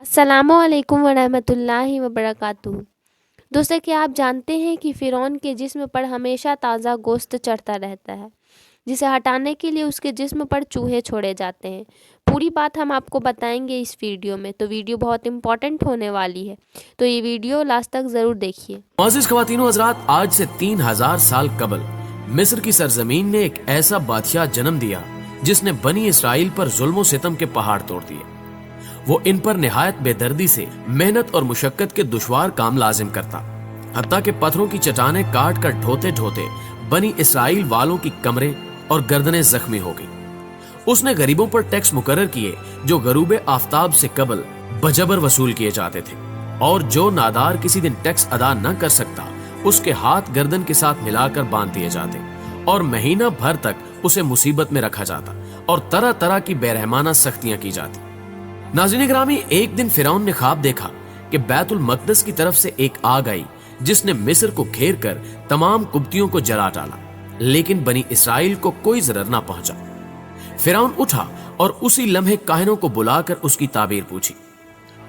السلام علیکم ورحمۃ اللہ وبرکاتہ۔ دوستو، کیا آپ جانتے ہیں کہ فرعون کے جسم پر ہمیشہ تازہ گوشت چڑھتا رہتا ہے، جسے ہٹانے کے لیے اس کے جسم پر چوہے چھوڑے جاتے ہیں؟ پوری بات ہم آپ کو بتائیں گے اس ویڈیو میں، تو ویڈیو بہت امپورٹنٹ ہونے والی ہے، تو یہ ویڈیو لاسٹ تک ضرور دیکھیے۔ معزز خواتین و حضرات، آج سے 3000 سال قبل مصر کی سرزمین نے ایک ایسا بادشاہ جنم دیا جس نے بنی اسرائیل پر ظلم و ستم کے پہاڑ توڑ دیے۔ وہ ان پر نہایت بے دردی سے محنت اور مشقت کے دشوار کام لازم کرتا، حتیٰ کہ پتھروں کی چٹانیں کاٹ کر ڈھوتے ڈھوتے بنی اسرائیل والوں کی کمریں اور گردنیں زخمی ہو گئی۔ اس نے غریبوں پر ٹیکس مقرر کیے جو غروب آفتاب سے قبل بجبر وصول کیے جاتے تھے، اور جو نادار کسی دن ٹیکس ادا نہ کر سکتا اس کے ہاتھ گردن کے ساتھ ملا کر باندھ دیے جاتے، اور مہینہ بھر تک اسے مصیبت میں رکھا جاتا اور طرح طرح کی بے رحمانہ سختیاں کی جاتی۔ ناظرین گرامی، ایک دن فرعون نے خواب دیکھا کہ بیت المقدس کی طرف سے ایک آگ آئی جس نے مصر کو گھیر کر تمام قبطیوں کو جلا ڈالا، لیکن بنی اسرائیل کو کوئی ضرر نہ پہنچا۔ فرعون اٹھا اور اسی لمحے کاہنوں کو بلا کر اس کی تعبیر پوچھی۔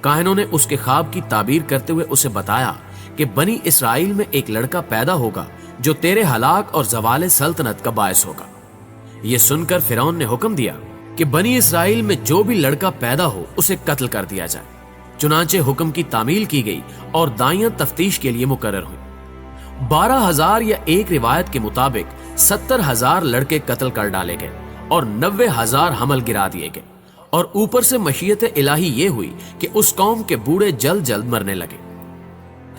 کاہنوں نے اس کے خواب کی تعبیر کرتے ہوئے اسے بتایا کہ بنی اسرائیل میں ایک لڑکا پیدا ہوگا جو تیرے ہلاک اور زوال سلطنت کا باعث ہوگا۔ یہ سن کر فرعون نے حکم دیا کہ بنی اسرائیل میں جو بھی لڑکا پیدا ہو اسے قتل کر دیا جائے۔ چنانچہ حکم کی تعمیل کی گئی اور دائیاں تفتیش کے لیے مقرر ہوئی۔ 12,000 یا ایک روایت کے مطابق 70,000 لڑکے قتل کر ڈالے گئے اور 90,000 حمل گرا دیے گئے، اور اوپر سے مشیت الہی یہ ہوئی کہ اس قوم کے بوڑھے جلد جلد مرنے لگے۔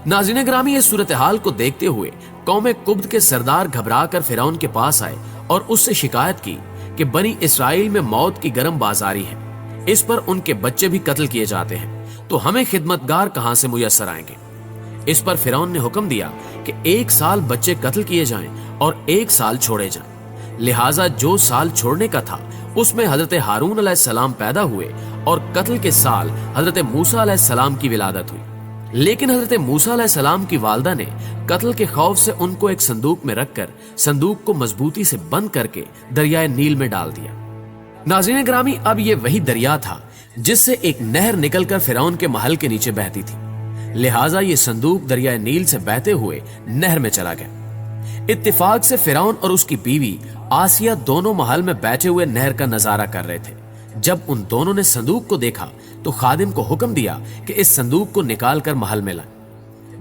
ناظرین گرامی، اس صورتحال کو دیکھتے ہوئے قوم قبط کے سردار گھبرا کر فرعون کے پاس آئے اور اس سے شکایت کی کہ بنی اسرائیل میں موت کی گرم بازاری ہے، اس پر ان کے بچے بھی قتل کیے جاتے ہیں، تو ہمیں خدمتگار کہاں سے میسر آئیں گے؟ اس پر فرعون نے حکم دیا کہ 1 سال بچے قتل کیے جائیں اور 1 سال چھوڑے جائیں۔ لہٰذا جو سال چھوڑنے کا تھا اس میں حضرت ہارون علیہ السلام پیدا ہوئے، اور قتل کے سال حضرت موسیٰ علیہ السلام کی ولادت ہوئی۔ لیکن حضرت موسیٰ علیہ السلام کی والدہ نے قتل کے خوف سے ان کو ایک صندوق میں رکھ کر صندوق کو مضبوطی سے بند کر کے دریائے نیل میں ڈال دیا۔ ناظرین گرامی، اب یہ وہی دریا تھا جس سے ایک نہر نکل کر فرعون کے محل کے نیچے بہتی تھی، لہٰذا یہ صندوق دریائے نیل سے بہتے ہوئے نہر میں چلا گیا۔ اتفاق سے فرعون اور اس کی بیوی آسیہ دونوں محل میں بیٹھے ہوئے نہر کا نظارہ کر رہے تھے۔ جب ان دونوں نے صندوق کو دیکھا تو خادم کو حکم دیا کہ اس صندوق کو نکال کر محل میں لائیں۔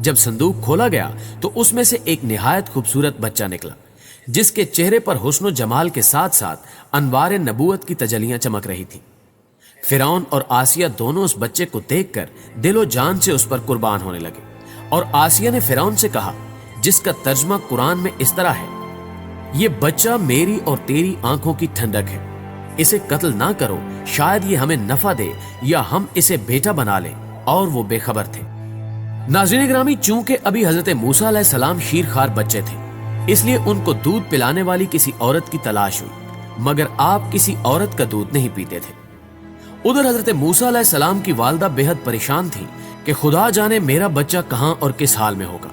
جب صندوق کھولا گیا تو اس میں سے ایک نہایت خوبصورت بچہ نکلا جس کے چہرے پر حسن و جمال کے ساتھ ساتھ انوار نبوت کی تجلیاں چمک رہی تھیں۔ فرعون اور آسیہ دونوں اس بچے کو دیکھ کر دل و جان سے اس پر قربان ہونے لگے، اور آسیہ نے فرعون سے کہا، جس کا ترجمہ قرآن میں اس طرح ہے: یہ بچہ میری اور تیری آنکھوں کی ٹھنڈک ہے، اسے قتل نہ کرو، شاید یہ ہمیں نفع دے یا ہم اسے بیٹا بنا لیں۔ اور وہ بے خبر تھے۔ ناظرین گرامی، چونکہ ابھی حضرت موسیٰ علیہ السلام شیرخوار بچے تھے، اس لیے ان کو دودھ پلانے والی کسی عورت کی تلاش ہوئی، مگر آپ کسی عورت کا دودھ نہیں پیتے تھے۔ ادھر حضرت موسیٰ علیہ السلام کی والدہ بے حد پریشان تھی کہ خدا جانے میرا بچہ کہاں اور کس حال میں ہوگا۔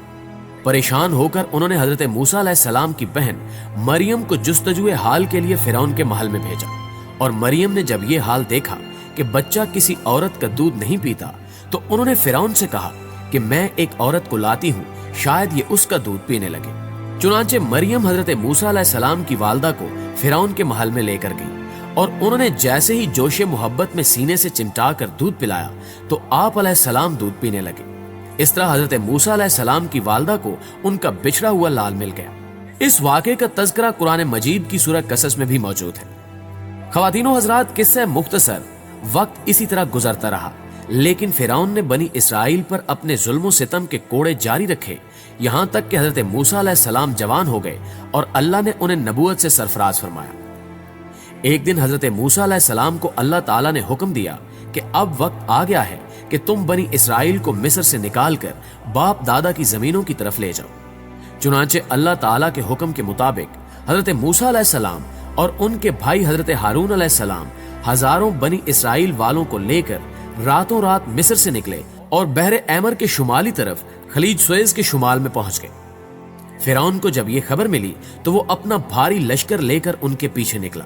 پریشان ہو کر انہوں نے حضرت موسیٰ علیہ السلام کی بہن مریم کو جستجوئے حال کے لیے فرعون کے محل میں بھیجا، اور مریم نے جب یہ حال دیکھا کہ بچہ کسی عورت کا دودھ نہیں پیتا تو انہوں نے فرعون سے کہا کہ میں ایک عورت کو لاتی ہوں، شاید یہ اس کا دودھ پینے لگے۔ چنانچہ مریم حضرت موسیٰ علیہ السلام کی والدہ کو فرعون کے محل میں لے کر گئی، اور انہوں نے جیسے ہی جوش محبت میں سینے سے چمٹا کر دودھ پلایا تو آپ علیہ السلام دودھ پینے لگے۔ اس طرح حضرت موسیٰ علیہ السلام کی والدہ کو ان کا بچھڑا ہوا لال مل گیا۔ اس واقعے کا تذکرہ قرآن مجید کی سورہ قصص میں بھی موجود ہے۔ خواتین و حضرات، قصہ مختصر، وقت اسی طرح گزرتا رہا، لیکن فرعون نے بنی اسرائیل پر اپنے ظلم و ستم کے کوڑے جاری رکھے، یہاں تک کہ حضرت موسیٰ علیہ السلام جوان ہو گئے اور اللہ نے انہیں نبوت سے سرفراز فرمایا۔ ایک دن حضرت موسیٰ علیہ السلام کو اللہ تعالیٰ نے حکم دیا کہ اب وقت آ گیا ہے کہ تم بنی اسرائیل کو مصر سے نکال کر باپ دادا کی زمینوں کی طرف لے جاؤ۔ چنانچہ اللہ تعالیٰ کے حکم کے مطابق حضرت موسیٰ علیہ السلام اور ان کے بھائی حضرت ہارون علیہ السلام ہزاروں بنی اسرائیل والوں کو لے کر راتوں رات مصر سے نکلے اور بحر احمر کے شمالی طرف خلیج سوئز کے شمال میں پہنچ گئے۔ فرعون کو جب یہ خبر ملی تو وہ اپنا بھاری لشکر لے کر ان کے پیچھے نکلا۔